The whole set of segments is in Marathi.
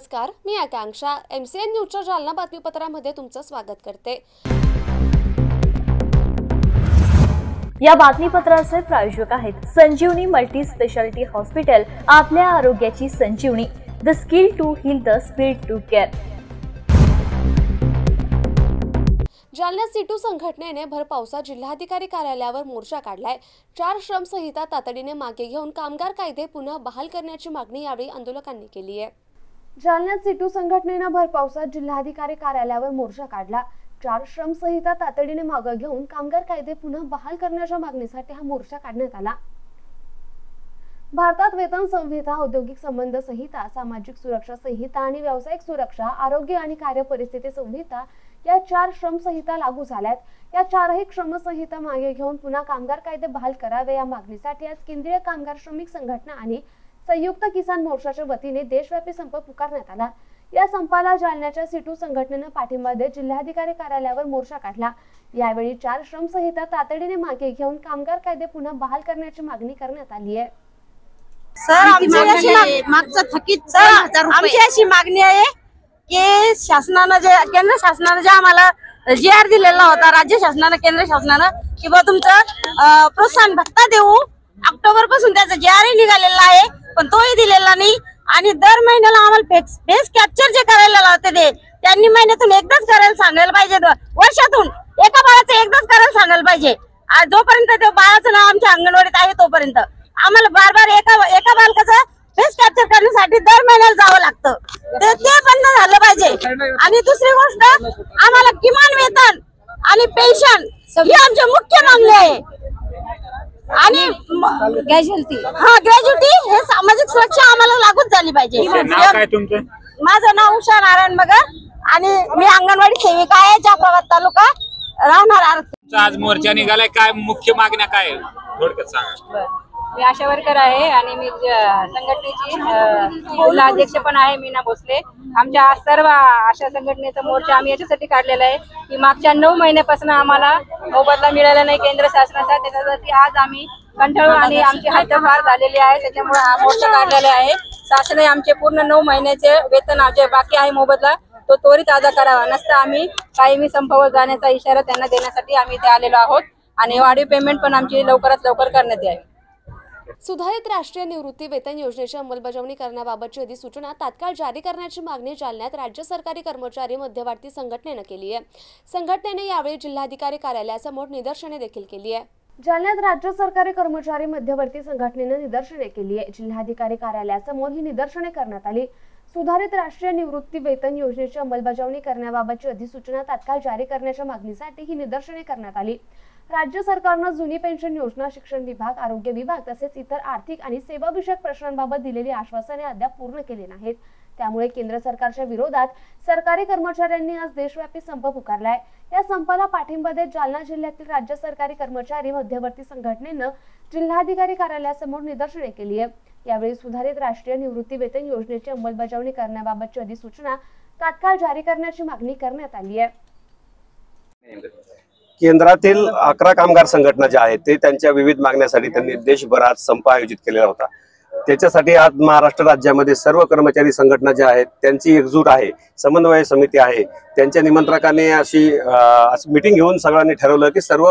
नमस्कार, मी आकांक्षा MCN न्यूजच्या जालना बातमीपत्रामध्ये तुमचं स्वागत करते। या बातमीपत्राचे प्रायोजक आहेत संजीवनी मल्टी स्पेशालिटी हॉस्पिटल, आपल्या आरोग्याची संजीवनी, the skill to heal, the speed to care. Jalna C2 संघटनेने भर पावसात जिल्हाधिकारी कार्यालयावर मोर्चा काढलाय। 4 श्रम संहिता तातडीने मागे घेऊन कामगार कायदे पुन्हा बहाल करण्याची मागणी यावेळी आंदोलकांनी केली आहे। जालना C2 संघटनेने भर पावसात जिल्हाधिकारी कार्यालयावर मोर्चा काढला। 4 श्रम संहिता तातडीने मागे घेऊन कामगार कायदे पुन्हा बहाल करण्याच्या मागणीसाठी हा मोर्चा काढण्यात आला। भारतात वेतन संहिता, औद्योगिक संबंध संहिता, सामाजिक सुरक्षा संहिता आणि व्यावसायिक सुरक्षा, आरोग्य आणि कार्य परिस्थिती संहिता या 4 श्रम संहिता लागू झाल्यात। या 4ही श्रम संहिता मागे घेऊन पुन्हा कामगार कायदे बहाल करावे या मागणीसाठी आज केंद्रीय कामगार श्रमिक संघटना आणि संयुक्त किसान मोर्चाच्या वतीने देशव्यापी संप पुकारण्यात आला। या संपाला जालन्याच्या C2 संघटनेने पाठिंबा देत जिल्हाधिकारी कार्यालयावर मोर्चा काढला। यावेळी 4 श्रम संहिता तातडीने मागे घेऊन कामगार कायदे पुन्हा बहाल करण्याची मागणी करण्यात आली आहे। आमची अशी मागणी आहे की शासनानं केंद्र शासनानं आम्हाला GR दिलेला होता, राज्य शासनानं केंद्र शासनानं की बा तुमचं प्रोत्साहन भत्ता देऊ, ऑक्टोबर पासून त्याचा GR निघालेला आहे पण तोही दिलेला नाही। आणि दर महिन्याला आम्हाला फेस कॅप्चर जे करायला लावते ते त्यांनी महिन्यातून एकदाच करायला सांगायला पाहिजे, वर्षातून एका बाळाचं एकदाच करायला सांगायला पाहिजे। जोपर्यंत ते बाळाचं नाव आमच्या अंगणवाडीत आहे तोपर्यंत आम्हाला बार बार एका बालकाचं फेस कॅप्चर करण्यासाठी दर महिन्याला जावं लागतं, ते बंद झालं पाहिजे। आणि दुसरी गोष्ट, आम्हाला किमान वेतन आणि पेन्शन ही आमची मुख्य मागणी आहे। आणि ग्रॅज्युटी हे सामाजिक सुरक्षा आम्हाला लागूच झाली पाहिजे। माझं नाव उषा नारायण मगर आणि मी अंगणवाडी सेविका आहे, जाफराबाद तालुका, राहणार। आज मोर्चा निघालाय, काय मुख्य मागण्या काय थोडक्यात सांगा। मी आशा वर्कर आहे आणि मी संघटनेची जिल्हा अध्यक्ष पण आहे, मीना भोसले। आमच्या सर्व आशा संघटनेचा मोर्चा आम्ही याच्यासाठी काढलेला आहे की मागच्या 9 महिन्यापासून आम्हाला मोबदला मिळाला नाही केंद्र शासनाचा, त्याच्यासाठी आज आम्ही कंटाळून आणि आमची हद्दपार झालेली आहे, त्याच्यामुळे हा मोर्चा काढलेला आहे। शासनाने आमचे पूर्ण 9 महिन्याचे वेतन जे बाकी आहे मोबदला तो त्वरित अदा करावा, नसता आम्ही कायमी संपावर जाण्याचा इशारा त्यांना देण्यासाठी आम्ही इथे आलेलो आहोत आणि वाढीव पेमेंट पण आमची लवकरात लवकर करण्यात यावी। सुधारित राष्ट्रीय निवृत्ती वेतन योजनेची अंमलबजावणी करण्याबाबतची अधिसूचना तात्काळ जारी करण्याची मागणी जालन्यात राज्य सरकारी कर्मचारी मध्यवर्ती संघटनेने केली आहे। संघटनेने यावेळी जिल्हाधिकारी कार्यालयासमोर निदर्शने देखील केली आहे। जालन्यात राज्य सरकारी कर्मचारी मध्यवर्ती संघटनेने निदर्शने केली आहे। जिल्हाधिकारी कार्यालयासमोर ही निदर्शने करण्यात आली। सुधारित राष्ट्रीय निवृत्ती वेतन योजनेची अंमलबजावणी करण्याबाबतची अधिसूचना तात्काळ जारी करण्याच्या मागणीसाठी ही निदर्शने करण्यात आली। राज्य सरकारने जुनी पेन्शन योजना, शिक्षण विभाग, आरोग्य विभाग तसेच इतर आर्थिक आणि सेवा विषयक प्रश्नांबाबत दिलेली आश्वासने अद्याप पूर्ण केली नाहीत। त्यामुळे केंद्र सरकारच्या विरोधात सरकारी कर्मचाऱ्यांनी आज देशव्यापी संप पुकारलाय। या संपाला पाठिंबा देत जालना जिल्ह्यातील राज्य सरकारी कर्मचारी मध्यवर्ती संघटनेने जिल्हाधिकारी कार्यालयासमोर निदर्शने केली आहे। यावेळी सुधारित राष्ट्रीय निवृत्ती वेतन योजनेची अंमलबजावणी करण्याबाबतची अधिसूचना तात्काळ जारी करण्याची मागणी करण्यात आली आहे। केंद्रातील 11 कामगार संघटना ज्या आहेत ते त्यांच्या विविध मागण्यासाठी त्यांनी देशभरात संप आयोजित केलेला होता। त्याच्यासाठी आज महाराष्ट्र राज्यामध्ये सर्व कर्मचारी संघटना ज्या आहेत त्यांची एकजूट आहे, समन्वय समिती आहे, त्यांच्या निमंत्रकाने अशी मीटिंग घेऊन सगळ्यांनी ठरवलं की सर्व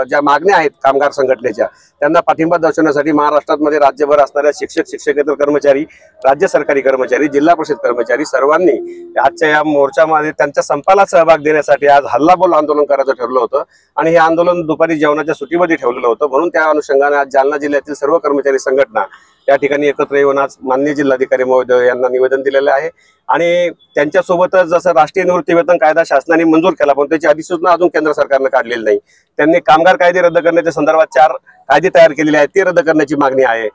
ज्या मागण्या आहेत कामगार संघटनेच्या त्यांना पाठिंबा दर्शवण्यासाठी महाराष्ट्रामध्ये राज्यभर असणाऱ्या शिक्षक, शिक्षकेतर कर्मचारी, राज्य सरकारी कर्मचारी, जिल्हा परिषद कर्मचारी सर्वांनी आजच्या या मोर्चामध्ये त्यांच्या संपाला सहभाग देण्यासाठी आज हल्लाबोल आंदोलन करायचं ठरलं होतं आणि हे आंदोलन दुपारी जेवणाच्या सुट्टीमध्ये ठेवलेलं होतं। म्हणून त्या अनुषंगाने आज जालना जिल्ह्यातील सर्व कर्मचारी संघटना या ठिकाणी एकत्र येऊन आज माननीय जिल्हाधिकारी महोदय यांना निवेदन दिलेले आहे आणि त्यांच्यासोबतच जसं राष्ट्रीय निवृत्ती वेतन कायदा शासनाने मंजूर केला पण त्याची अधिसूचना अजून केंद्र सरकारने काढलेली नाही। त्यांनी कामगार कायदे रद्द करण्याच्या संदर्भात 4 कायदे तयार केलेले आहेत, ते रद्द करण्याची मागणी आहे।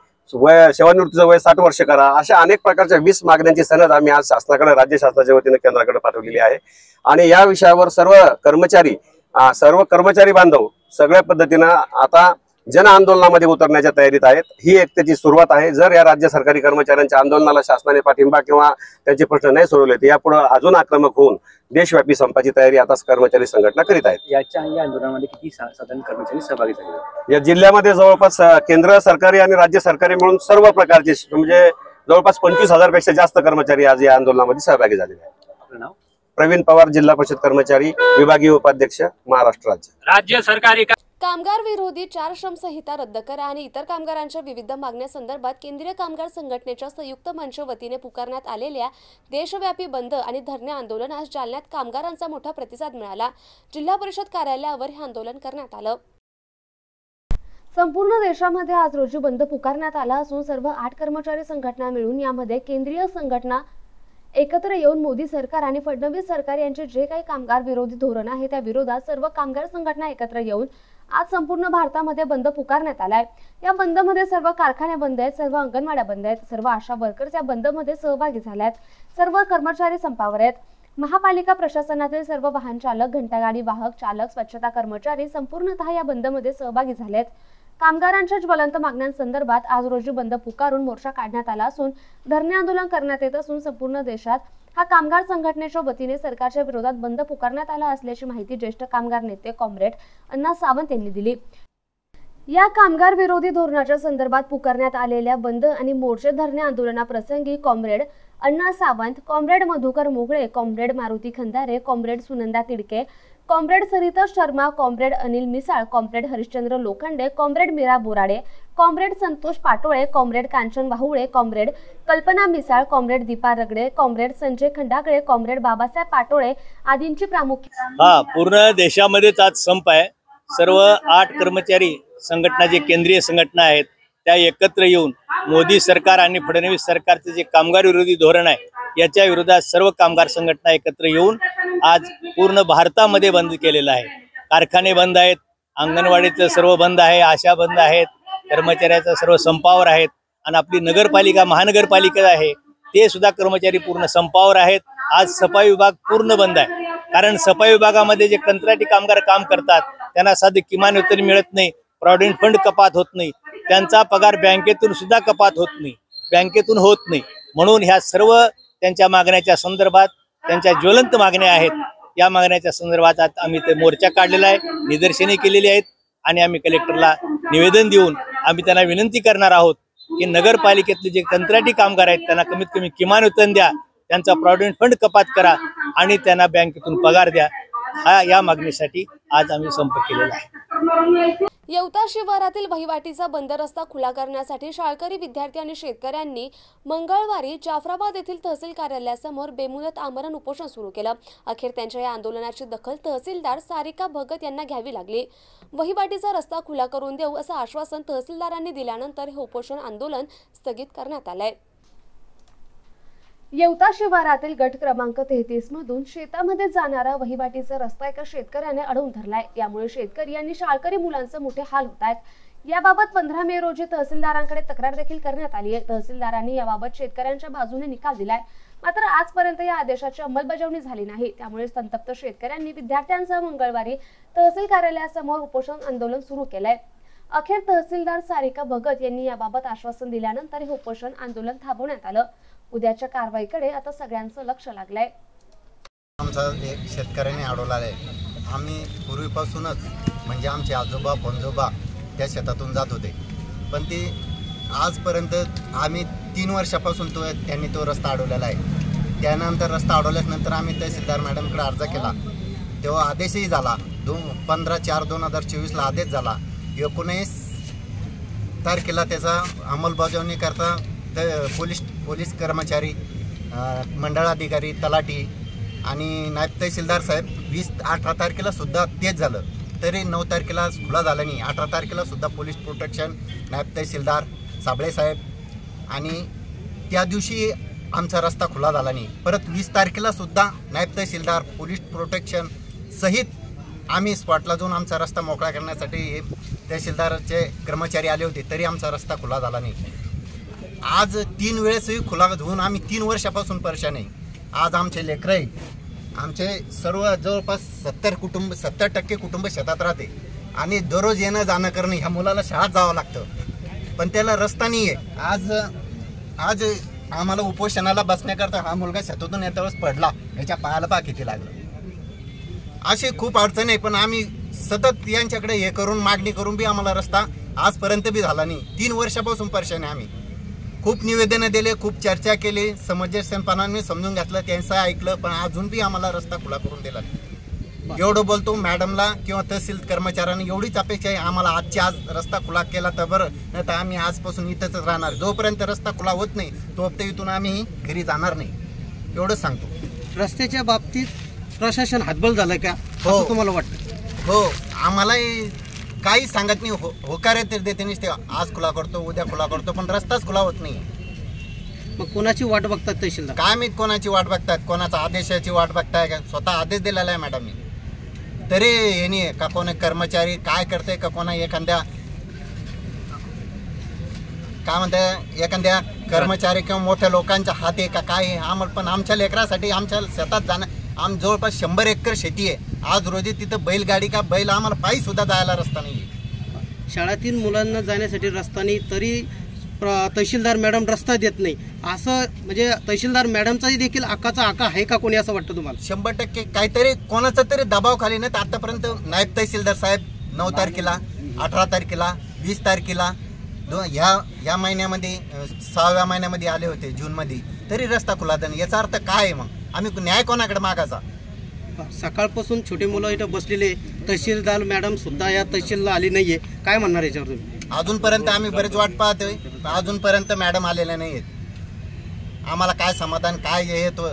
सेवानिवृत्तीचं वय 60 वर्ष करा, अशा अनेक प्रकारच्या 20 मागण्यांची सनद आम्ही आज शासनाकडे, राज्य शासनाच्या वतीने केंद्राकडे पाठवलेली आहे आणि या विषयावर सर्व कर्मचारी बांधव सगळ्या पद्धतीनं आता जन आंदोलनामध्ये उतरण्याच्या तयारीत आहेत। ही एक त्याची सुरुवात आहे। जर या राज्य सरकारी कर्मचाऱ्यांच्या आंदोलनाला शासनाने पाठिंबा किंवा त्यांचे प्रश्न नाही सोडवले तर यापुढे अजून आक्रमक होऊन देशव्यापी संपाची तयारी आता कर्मचारी संघटना करीत आहेत। या आंदोलनामध्ये किती साधारण कर्मचारी सहभागी झाले? या जिल्ह्यामध्ये जवळपास केंद्र सरकारी आणि राज्य सरकारी मिळून सर्व प्रकारचे म्हणजे जवळपास 25,000 पेक्षा जास्त कर्मचारी आज या आंदोलनामध्ये सहभागी झालेले आहेत. आपलं नाव? प्रवीण पवार, जिल्हा परिषद कर्मचारी, विभागीय उपाध्यक्ष, महाराष्ट्र राज्य. राज्य सरकारी कामगार विरोधी 4 श्रम संहिता रद्द करा आणि इतर कामगारांच्या विविध मागण्यांसंदर्भात केंद्रीय कामगार संघटनेच्या संयुक्त मंच वतीने पुकारण्यात आलेल्या देशव्यापी बंद आणि धरणे आंदोलनास जालन्यात कामगारांचा मोठा प्रतिसाद मिळाला. जिल्हा परिषद कार्यालयावर हे आंदोलन करण्यात आलं. संपूर्ण देशामध्ये आज रोजी बंद पुकारण्यात आला असून सर्व 8 कर्मचारी संघटना मिळून यामध्ये केंद्रीय संघटना एकत्र येऊन मोदी सरकार आणि फडणवीस सरकार यांचे जे काही कामगार विरोधी धोरण आहे त्या विरोधात सर्व कामगार संघटना एकत्र येऊन आज संपूर्ण भारतामध्ये बंद पुकारण्यात आलाय. या बंदमध्ये सर्व कारखाने बंद आहेत, सर्व अंगणवाड्या बंद आहेत, सर्व आशा वर्कर्स या बंदमध्ये सहभागी झाल्यात, सर्व कर्मचारी संपावर आहेत. महापालिका प्रशासनातील सर्व वाहन चालक, घंटागाडी वाहक, चालक, स्वच्छता कर्मचारी संपूर्णतः या बंदमध्ये सहभागी झालेत. कामगारांच्या ज्वलंत मागण्यांसंदर्भात आज रोजी बंद पुकारून मोर्चा काढण्यात आला असून धरणे आंदोलन करण्यात येत असून संपूर्ण देशात हा कामगार संघटनेच्या वतीने सरकारच्या विरोधात बंद पुकारण्यात आला असल्याची माहिती ज्येष्ठ कामगार नेते कॉम्रेड अण्णा सावंत यांनी दिली. या कामगार विरोधी धोरणाच्या संदर्भात पुकारण्यात आलेल्या बंद आणि मोर्चे धरणे आंदोलनाप्रसंगी comrade Anna Sawant, comrade Madhukar Mogle, comrade Maruti Khandare, comrade Sunanda Tidke, comrade Sarita Sharma, comrade Anil Misal, comrade Harishchandra Lokhande, comrade Meera Borade, comrade Santosh Patole, comrade Kanchan Wahule, comrade Kalpana Misal, comrade Deepa Ragade, comrade Sanjay Khandagale, comrade Babasaheb Patole आदींची प्रामुख्याने पूर्ण देशामध्येच आज संप आहे. सर्व 8 कर्मचारी संघटना जे केंद्रीय संघटना आहेत त्या एकत्र येऊन मोदी सरकार आणि फडणवीस सरकारचे जे कामगार विरोधी धोरण आहे याच्या विरोधात सर्व कामगार संघटना एकत्र येऊन आज पूर्ण भारतामध्ये बंद केलेला आहे. कारखाने बंद आहेत, अंगणवाडीचं सर्व बंद आहे, आशा बंद आहेत, कर्मचाऱ्याचा सर्व संपावर आहेत आणि आपली नगरपालिका महानगरपालिका आहे ते सुद्धा कर्मचारी पूर्ण संपावर आहेत. आज सफाई विभाग पूर्ण बंद आहे, कारण सफाई विभागामध्ये जे कंत्राटी कामगार काम करतात त्यांना साधे किमान वेतन मिळत नाही, प्रॉव्हिडंट फंड कपात होत नाही, त्यांचा पगार बँकेतून सुद्धा कपात होत नाही, बँकेतून होत नाही. म्हणून ह्या सर्व त्यांच्या मागण्याच्या संदर्भात त्यांच्या ज्वलंत मागण्या आहेत. या मागण्याच्या संदर्भात आम्ही ते मोर्चा काढलेला आहे, निदर्शने केलेली आहेत आणि आम्ही कलेक्टरला निवेदन देऊन आम्ही त्यांना विनंती करणार आहोत की नगरपालिकेतले जे कंत्राटी कामगार आहेत त्यांना कमीत कमी किमान वेतन द्या, त्यांचा प्रॉव्हिडंट फंड कपात करा आणि त्यांना बँकेतून पगार द्या. या मागणीसाठी आज आम्ही संप केलेला आहे. येवता शिवारातील वहिवाटीचा बंद रस्ता खुला करण्यासाठी शाळकरी विद्यार्थी आणि शेतकऱ्यांनी मंगळवारी जाफराबाद येथील तहसील कार्यालयासमोर बेमुदत आमरण उपोषण सुरू केलं. अखेर त्यांच्या या आंदोलनाची दखल तहसीलदार सारिका भगत यांना घ्यावी लागली. वहिवाटीचा रस्ता खुला करून देऊ असं आश्वासन तहसीलदारांनी दिल्यानंतर हे उपोषण आंदोलन स्थगित करण्यात आलंय. येवता शिवारातील गट क्रमांक 33 मधून शेतामध्ये जाणारा वहिवाटीचा रस्ता एका शेतकऱ्याने अडवून धरलाय. यामुळे शेतकरी आणि शाळकरी मुलांचे मोठे हाल होत आहेत. याबाबत 15 मे रोजी तहसीलदारांकडे तक्रार देखील करण्यात आली आहे. तहसीलदारांनी याबाबत शेतकऱ्यांच्या बाजूने निकाल दिलाय. मात्र आजपर्यंत या आदेशाची अंमलबजावणी झाली नाही. त्यामुळे संतप्त शेतकऱ्यांनी विद्यार्थ्यांसह मंगळवारी तहसील कार्यालयासमोर उपोषण आंदोलन सुरू केलंय. अखेर तहसीलदार सारिका भगत यांनी याबाबत आश्वासन दिल्यानंतर हे उपोषण आंदोलन थांबवण्यात आलं. उद्याच्या कारवाईकडे आता सगळ्यांचं लक्ष लागलंय. आमचा एक शेतकऱ्याने अडवला आहे. आम्ही पूर्वीपासूनच म्हणजे आमचे आजोबा पंजोबा त्या शेतातून जात होते, पण ते आजपर्यंत आम्ही 3 वर्षापासून त्यांनी तो रस्ता अडवलेला आहे. त्यानंतर रस्ता अडवल्यानंतर आम्ही तहसीलदार मॅडमकडे अर्ज केला, तेव्हा आदेशही झाला. 15/4/2024 आदेश झाला. 19 तारखेला त्याचा अंमलबजावणी करता पोलीस कर्मचारी, मंडळाधिकारी, तलाठी आणि नायब तहसीलदार साहेब 18 तारखेला सुद्धा तेच झालं. तरी 9 तारखेला खुला झाला नाही. 18 तारखेला सुद्धा पोलीस प्रोटेक्शन, नायब तहसीलदार साबळे साहेब आणि त्या दिवशी आमचा रस्ता खुला झाला नाही. परत 20 तारखेला सुद्धा नायब तहसीलदार, पोलीस प्रोटेक्शन सहित आम्ही स्पॉटला जाऊन आमचा रस्ता मोकळा करण्यासाठी तहसीलदारचे कर्मचारी आले होते, तरी आमचा रस्ता खुला झाला नाही. आज 3 वेळेसही खुला होऊन आम्ही 3 वर्षापासून परेशान आहे. आज आमचे लेकरं आहे, आमचे सर्व जवळपास 70% कुटुंब शेतात राहते आणि दररोज येणं जाणं करणं, ह्या मुलाला शाळेत जावं लागतं, पण त्याला रस्ता नाही आहे. आज आम्हाला उपोषणाला बसण्याकरता हा मुलगा शेतातून येता वेळेस पडला, याच्या पायाला पहा किती लागलं. असे खूप अडचण आहे, पण आम्ही सतत यांच्याकडे हे करून मागणी करून बी आम्हाला रस्ता आजपर्यंत बी झाला नाही. 3 वर्षापासून परेशान आहे आम्ही. खूप निवेदनं दिले, खूप चर्चा केली, समंजसपणाने समजून घेतलं, त्यांचं ऐकलं, पण अजून बी आम्हाला रस्ता खुला करून दिला. एवढं बोलतो मॅडमला किंवा तहसील कर्मचाऱ्यांनी एवढीच अपेक्षा आहे, आम्हाला आजच्या आज रस्ता खुला केला तर बरं, नाही तर आम्ही आजपासून इथंच राहणार. जोपर्यंत रस्ता खुला होत नाही तोपर्यंत इथून आम्ही घरी जाणार नाही, एवढंच सांगतो. रस्त्याच्या बाबतीत प्रशासन हातबल झालं का असं तुम्हाला वाटतं? हो, आम्हालाही काही सांगत नाही, होकार येते देते नसते, आज खुला करतो उद्या खुला करतो, पण रस्ताच खुला होत नाही. मग कोणाची वाट बघतात तहसीलदार? काय माहित कोणाची वाट बघतात, कोणाचा आदेशाची वाट बघताय का? स्वतः आदेश दिलेला आहे मॅडमनी, तरी हे नाही का कोणी कर्मचारी काय करते का कोणा एखाद्या काय म्हणते एखाद्या कर्मचारी किंवा मोठ्या लोकांच्या हात आहे का काय. आम्हाला पण आमच्या लेकरासाठी आमच्या शेतात जाणं, जवळपास 100 एकर शेती आहे. आज रोजी तिथं बैलगाडी का बैल आम्हाला पायी सुद्धा जायला रस्ता नाही. शाळेतील मुलांना जाण्यासाठी रस्ता नाही तरी तहसीलदार मॅडम रस्ता देत नाही, असं म्हणजे तहसीलदार मॅडमचाही देखील आकाचा आका आहे का कोणी असं वाटतं तुम्हाला? 100% काहीतरी कोणाचा तरी दबाव खाली नाही. आतापर्यंत नायब तहसीलदार साहेब 9 तारखेला 18 तारखेला 20 तारखेला ह्या महिन्यामध्ये 6व्या महिन्यामध्ये आले होते जूनमध्ये, तरी रस्ता खुला नाही. याचा अर्थ काय आहे? मग आम्ही न्याय कोणाकडे मागायचा? सकाळपासून छोटे मुलं इथं बसलेले, तहसीलदार मॅडम सुद्धा या तहसीलला आली नाहीये, काय म्हणणार याच्यावर तुम्ही? अजूनपर्यंत आम्ही बरेच वाट पाहतोय, अजूनपर्यंत मॅडम आलेल्या नाही आहेत. आम्हाला काय समाधान काय येतो?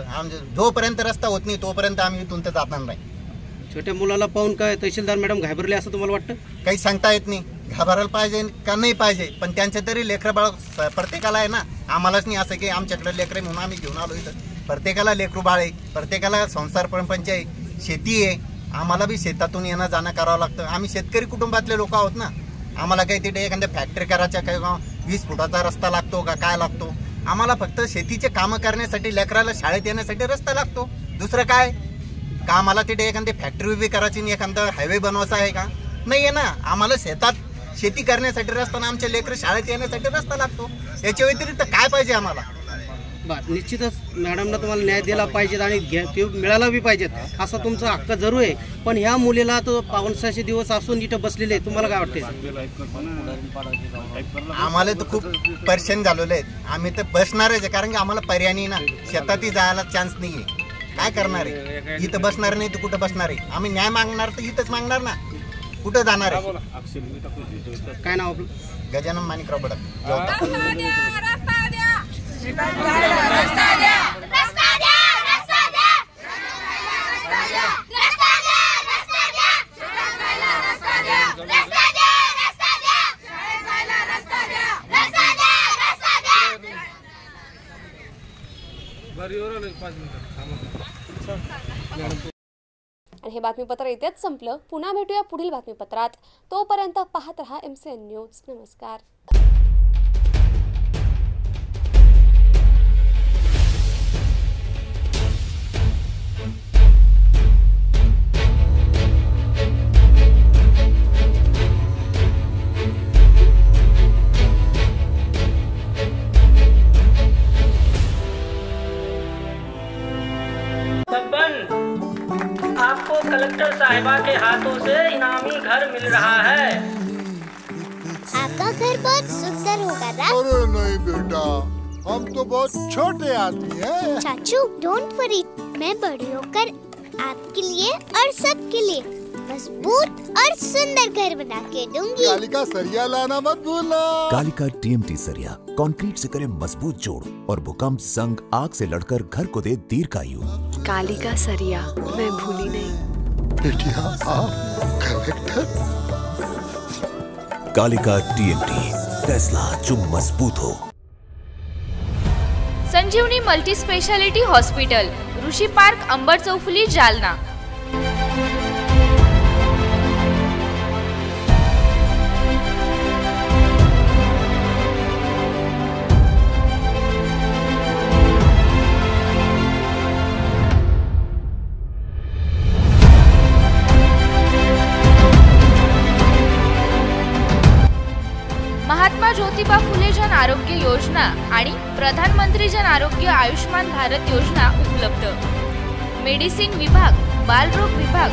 जोपर्यंत रस्ता होत नाही तोपर्यंत आम्ही इथून तर जाणार नाही. छोट्या मुलाला पाहून काय तहसीलदार मॅडम घाबरले असं तुम्हाला वाटतं? काही सांगता येत नाही, घाबरायला पाहिजे का नाही पाहिजे, पण त्यांचे तरी लेकरं बाळ प्रत्येकाला आहे ना. आम्हालाच नाही असं की आमच्याकडे लेकरं म्हणून आम्ही घेऊन आलो इथं. प्रत्येकाला लेकरू बाळ आहे, प्रत्येकाला संसार परपंच आहे, शेती आहे. आम्हाला बी शेतातून येणं जाणं करावं लागतं. आम्ही शेतकरी कुटुंबातले लोक आहोत ना. आम्हाला काही तिथे एखाद्या फॅक्टरी करायच्या काही 20 फुटाचा रस्ता लागतो का काय लागतो? आम्हाला फक्त शेतीचे कामं करण्यासाठी, लेकराला शाळेत येण्यासाठी रस्ता लागतो. दुसरं काय का आम्हाला तिथे एखादी फॅक्टरी उभी करायची आणि एखादा हायवे बनवायचा आहे का? नाही आहे ना. आम्हाला शेतात शेती करण्यासाठी रस्ता ना आमच्या लेकरं शाळेत येण्यासाठी रस्ता लागतो. याच्या व्यतिरिक्त काय पाहिजे आम्हाला? निश्चितच मॅडमला तुम्हाला न्याय दिला पाहिजे आणि ते मिळाला बी पाहिजेत, असा तुमचा हक्क जरूर आहे. पण ह्या मुलीला तो 500 दिवस असून इथं बसलेले, तुम्हाला काय वाटते? आम्हाला तर खूप परेशान झालेले आहेत. आम्ही तर बसणारच आहे, कारण की आम्हाला पर्याय नाही ना. शेतातही जायला चान्स नाही आहे. काय करणार आहे? इथं बसणार नाही तर कुठं बसणार आहे? आम्ही न्याय मागणार तर इथंच मागणार ना, कुठं जाणार आहे? काय नाव आपलं? गजानन माणिकराव बडक. आणि हे बातमीपत्र इथेच संपलं. पुन्हा भेटूया पुढील बातमीपत्रात. तोपर्यंत पाहत रहा MCN न्यूज. नमस्कार. आपको कलेक्टर साहिबा के हाथों से इनामी घर मिल रहा है। आपका घर बहुत सुंदर होगा ना? अरे नहीं बेटा, हम तो बहुत छोटे आदमी हैं। चाचू डोंट वरी, मैं बड़ी होकर आपके लिए और सबके लिए मजबूत और सुंदर घर बना के दूंगी। कालिका सरिया लाना मत भूलना। कालिका TMT सरिया कंक्रीट से करे मजबूत जोड़ और भूकंप, संग, आग से लड़कर घर को दे दीर्घायु। कालिका सरिया मैं भूली नहीं। बेटिया आप कलेक्टर। कालिका TMT, फैसला जो मजबूत हो। संजीवनी मल्टी स्पेशालिटी हॉस्पिटल, ऋषि पार्क, अंबर चौफुली, जालना। महात्मा ज्योतिबा फुले जन आरोग्य योजना आणि प्रधानमंत्री जन आरोग्य आयुष्मान भारत योजना उपलब्ध। मेडिसिन विभाग, बालरोग विभाग,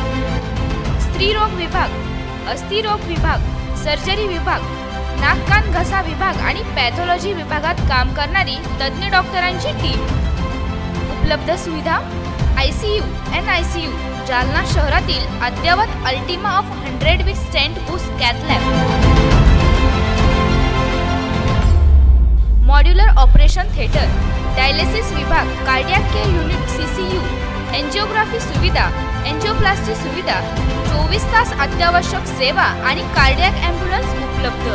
स्त्री रोग विभाग, अस्थिरोग विभाग, सर्जरी विभाग, नाक कान घसा विभाग आणि पॅथॉलॉजी विभागात काम करणारी तज्ज्ञ डॉक्टरांची टीम. उपलब्ध सुविधा ICU, NICU. जालना शहरातील अद्ययावत Ultima of 100 with stent boost cath lab. Modular operation theatre, dialysis विभाग, cardiac care unit CCU, angiography सुविधा, एंजिओप्लास्टी सुविधा, 24 तास अत्यावश्यक सेवा आणि कार्डियक ॲम्ब्युलन्स उपलब्ध.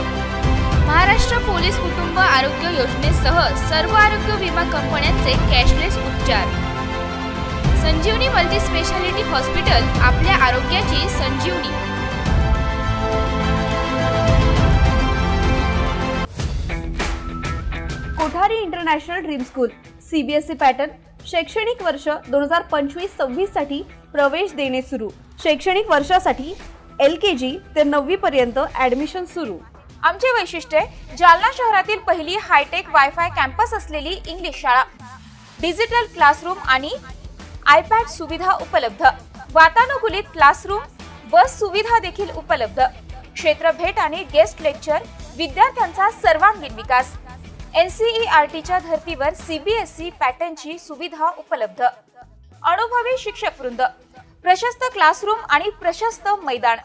महाराष्ट्र पोलीस कुटुंब आरोग्य योजनेसह सर्व आरोग्य विमा कंपन्यांचे कॅशलेस उपचार. संजीवनी मल्टी स्पेशालिटी हॉस्पिटल, आपल्या आरोग्याची संजीवनी. Kothari international dream school CBSE pattern. शैक्षणिक वर्ष 2025-26 साठी प्रवेश देणे सुरू. शैक्षणिक वर्षासाठी LKG ते 9वी पर्यंत ऍडमिशन सुरू. आमचे वैशिष्ट्य जालना शहरातील पहिली हायटेक वायफाय कॅम्पस असलेली इंग्लिश शाळा. डिजिटल क्लासरूम आणि iPad सुविधा उपलब्ध. वातानुकूलित क्लासरूम, बस सुविधा देखील उपलब्ध. क्षेत्र भेट आणि गेस्ट लेक्चर. विद्यार्थ्यांचा सर्वांगीण विकास. NCERTच्या धर्तीवर CBSE पॅटर्नची सुविधा उपलब्ध. अनुभवी शिक्षक वृंद, प्रशस्त क्लासरूम आणि प्रशस्त मैदान.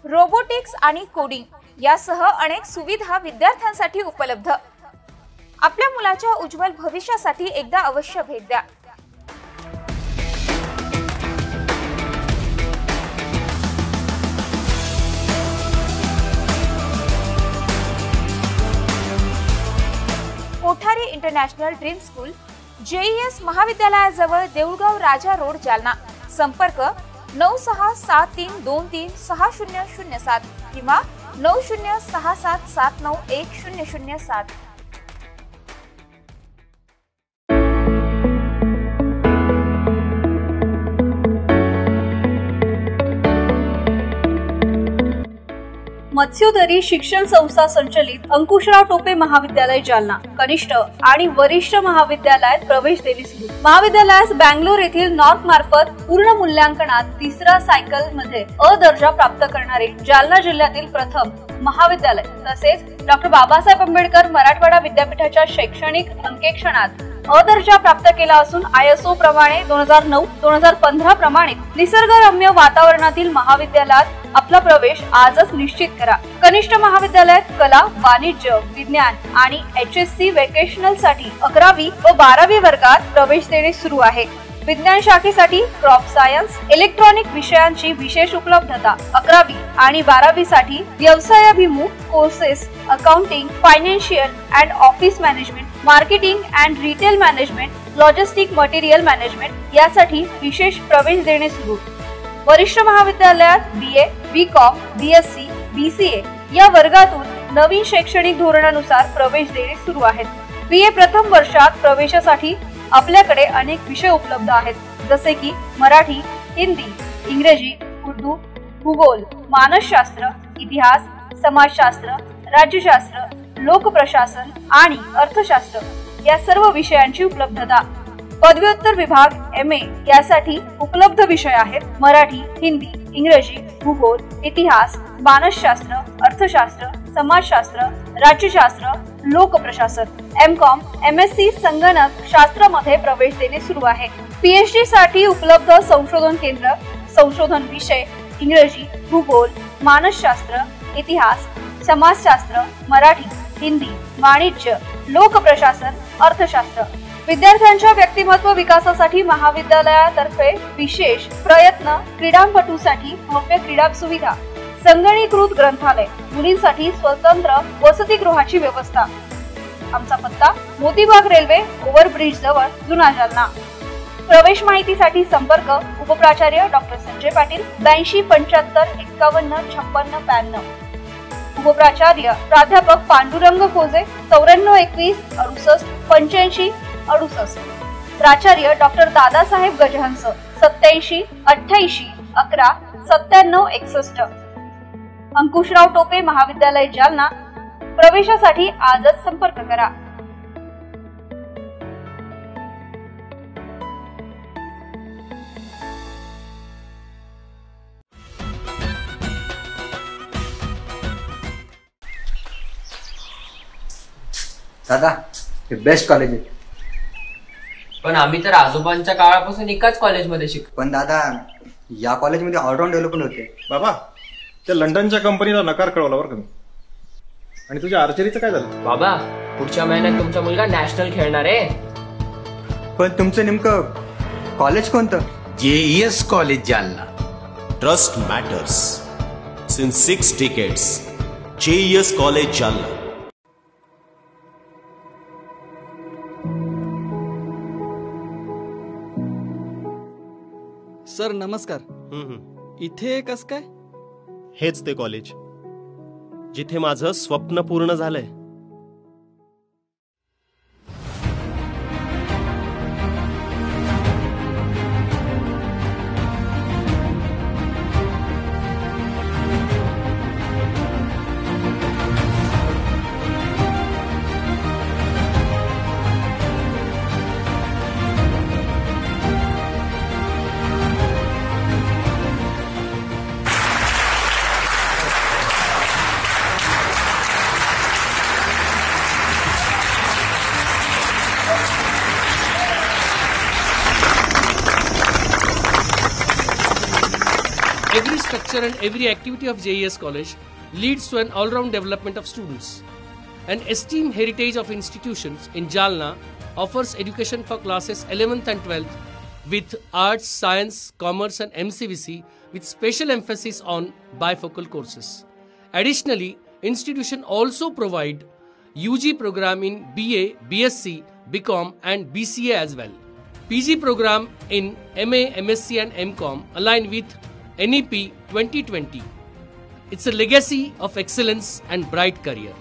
रोबोटिक्स आणि कोडिंग यासह अनेक सुविधा विद्यार्थ्यांसाठी उपलब्ध. आपल्या मुलाच्या उज्ज्वल भविष्यासाठी एकदा अवश्य भेट द्या. Kothari international dream school, JES महाविद्यालयाजवळ, देऊळगाव राजा रोड, जालना. संपर्क 9673236007 किंवा 9067791007. मत्स्योदरी शिक्षण संस्था संचलित अंकुशराव टोपे महाविद्यालय जालना कनिष्ठ आणि वरिष्ठ महाविद्यालयात प्रवेश देणे सुरू. महाविद्यालयास बँगलोर येथील नॉर्थ मार्फत पूर्ण मूल्यांकनात 3रा सायकल मध्ये अ दर्जा प्राप्त करणारे जालना जिल्ह्यातील प्रथम महाविद्यालय. तसेच डॉक्टर बाबासाहेब आंबेडकर मराठवाडा विद्यापीठाच्या शैक्षणिक अंकेक्षणात अ दर्जा प्राप्त केला असून ISO प्रमाणे 2009-2015 प्रमाणे निसर्गरम्य वातावरणातील महाविद्यालयात आपला प्रवेश आजच निश्चित करा. कनिष्ठ महाविद्यालयात कला, वाणिज्य, विज्ञान आणि HSC वेकेशनल साठी 11वी व 12वी वर्गात प्रवेश देणे सुरू आहे. विज्ञान शाखेसाठी क्रॉप सायन्स, इलेक्ट्रॉनिक विषयांची विशेष उपलब्धता. 11वी आणि 12वी साठी व्यवसायाभिमुख courses, accounting, financial and office management, marketing and retail management, logistic material management यासाठी विशेष प्रवेश देणे सुरू. वरिष्ठ महाविद्यालयात BA, BCom, BSc, BCA या वर्गातून नवीन शैक्षणिक धोरणानुसार प्रवेश देणे सुरू आहेत. BA प्रथम वर्षात प्रवेशासाठी आपल्याकडे अनेक विषय उपलब्ध आहेत, जसे की मराठी, हिंदी, इंग्रजी, उर्दू, भूगोल, मानसशास्त्र, इतिहास, समाजशास्त्र, राज्यशास्त्र, लोकप्रशासन आणि अर्थशास्त्र या सर्व विषयांची उपलब्धता. पदव्युत्तर विभाग MA यासाठी उपलब्ध विषय आहेत मराठी, हिंदी, इंग्रजी, भूगोल, इतिहास, मानसशास्त्र, अर्थशास्त्र, समाजशास्त्र, राज्यशास्त्र, लोकप्रशासन. MCom, MSc संगणक शास्त्रामध्ये प्रवेश देणे सुरू आहे. PhD साठी उपलब्ध संशोधन केंद्र, संशोधन विषय इंग्रजी, भूगोल, मानसशास्त्र, इतिहास, समाजशास्त्र, मराठी, हिंदी, वाणिज्य, लोकप्रशासन, अर्थशास्त्र. विद्यार्थ्यांच्या व्यक्तिमत्व विकासासाठी महाविद्यालयातर्फे विशेष प्रयत्न. क्रीडापटूसाठी भव्य क्रीडा सुविधा. संगणकीकृत ग्रंथालय. मुलींसाठी स्वतंत्र वसतिगृहाची व्यवस्था. आमचा पत्ता मोतीबाग रेल्वे ओव्हरब्रिज जवळ, जुना जालना. प्रवेश माहितीसाठी संपर्क उपप्राचार्य डॉक्टर संजय पाटील 8275515652. उपप्राचार्य प्राध्यापक पांडुरंग खोजे 9421688568. प्राचार्य डॉक्टर दादासाहेब गजहंस 8788119761. अंकुशराव टोपे महाविद्यालय जालना. प्रवेशासाठी आजच संपर्क करा. दादा हे बेस्ट कॉलेज आहे. पण आम्ही तर आजोबांच्या काळापासून एकाच कॉलेजमध्ये शिकतो. पण दादा या कॉलेजमध्ये ऑलराऊंड डेव्हलपमेंट होते. बाबा त्या लंडनच्या कंपनीला नकार कळवला बरं का मी. आणि तुझ्या आर्चरीचं काय झालं? बाबा पुढच्या महिन्यात तुमचा मुलगा नॅशनल खेळणार आहे. पण तुमचं नेमकं कॉलेज कोणतं? JES college Jalna. Trust matters since 6 decades. JES college Jalna. Sir नमस्कार. इथे कस काय? हेच ते कॉलेज जिथे माझं स्वप्न पूर्ण झालंय. Every structure and every activity of JES College leads to an all-round development of students. An esteemed heritage of institutions in Jalna offers education for classes 11th and 12th with arts, science, commerce and MCVC with special emphasis on bifocal courses. Additionally, institution also provide UG program in BA, BSc, BCom and BCA as well. PG program in MA, MSc and MCom align with NEP 2020. It's a legacy of excellence and bright career.